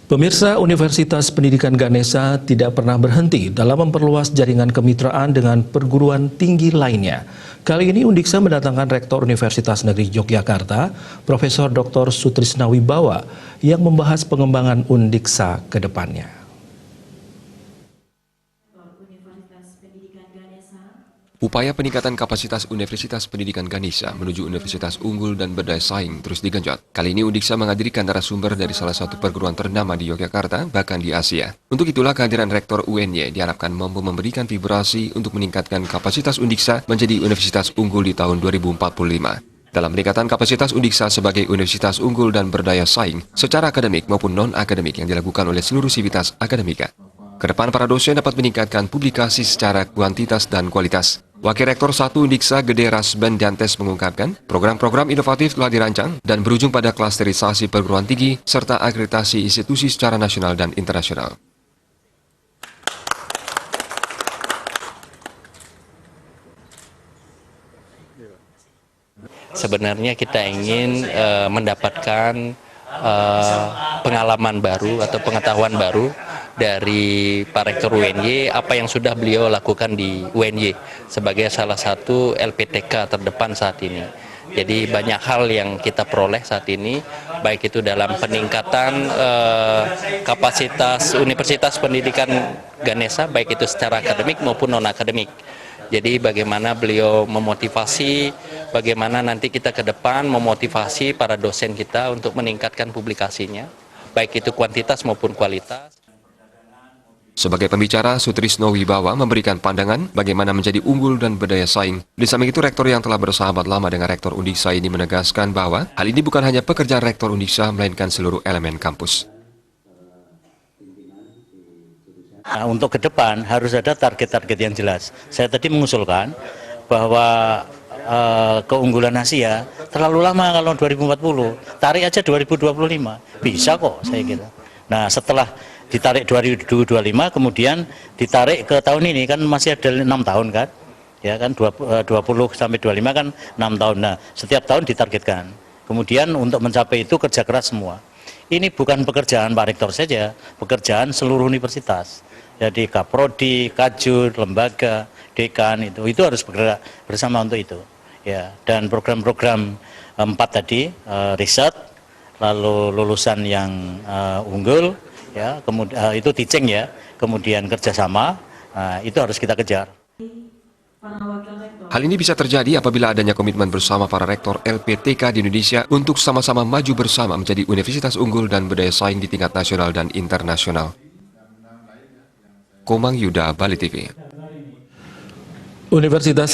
Pemirsa, Universitas Pendidikan Ganesha tidak pernah berhenti dalam memperluas jaringan kemitraan dengan perguruan tinggi lainnya. Kali ini Undiksa mendatangkan Rektor Universitas Negeri Yogyakarta, Profesor Dr. Sutrisna Wibawa, yang membahas pengembangan Undiksa ke depannya. Upaya peningkatan kapasitas Universitas Pendidikan Ganesha menuju universitas unggul dan berdaya saing terus digenjot. Kali ini Undiksa menghadirkan narasumber dari salah satu perguruan ternama di Yogyakarta, bahkan di Asia. Untuk itulah kehadiran Rektor UNY diharapkan mampu memberikan vibrasi untuk meningkatkan kapasitas Undiksa menjadi universitas unggul di tahun 2045. Dalam peningkatan kapasitas Undiksa sebagai universitas unggul dan berdaya saing secara akademik maupun non-akademik yang dilakukan oleh seluruh sivitas akademika. Kedepan para dosen dapat meningkatkan publikasi secara kuantitas dan kualitas. Wakil Rektor 1 Undiksa Gede Rasben Dantes mengungkapkan, program-program inovatif telah dirancang dan berujung pada klasterisasi perguruan tinggi serta akreditasi institusi secara nasional dan internasional. Sebenarnya kita ingin mendapatkan pengalaman baru atau pengetahuan baru dari Pak Rektor UNY, apa yang sudah beliau lakukan di UNY sebagai salah satu LPTK terdepan saat ini. Jadi banyak hal yang kita peroleh saat ini, baik itu dalam peningkatan kapasitas Universitas Pendidikan Ganesha, baik itu secara akademik maupun non-akademik. Jadi bagaimana beliau memotivasi, bagaimana nanti kita ke depan memotivasi para dosen kita untuk meningkatkan publikasinya, baik itu kuantitas maupun kualitas. Sebagai pembicara, Sutrisna Wibawa memberikan pandangan bagaimana menjadi unggul dan berdaya saing. Di samping itu, Rektor yang telah bersahabat lama dengan Rektor Undiksa ini menegaskan bahwa hal ini bukan hanya pekerjaan Rektor Undiksa, melainkan seluruh elemen kampus. Nah, untuk ke depan harus ada target-target yang jelas. Saya tadi mengusulkan bahwa keunggulan Asia terlalu lama kalau 2040, tarik aja 2025, bisa kok saya kira. Nah, setelah ditarik 2025 kemudian ditarik ke tahun ini kan masih ada 6 tahun kan, ya kan 20 sampai 25 kan 6 tahun. Nah, setiap tahun ditargetkan. Kemudian untuk mencapai itu kerja keras semua. Ini bukan pekerjaan Pak Rektor saja, pekerjaan seluruh universitas. Jadi Kaprodi, Kajur, lembaga, dekan itu harus bergerak bersama untuk itu. Ya, dan program-program 4 tadi, riset, lalu lulusan yang unggul, ya, kemudian itu teaching ya, kemudian kerjasama, itu harus kita kejar. Hal ini bisa terjadi apabila adanya komitmen bersama para rektor LPTK di Indonesia untuk sama-sama maju bersama menjadi universitas unggul dan berdaya saing di tingkat nasional dan internasional. Komang Yuda, Bali TV. Universitas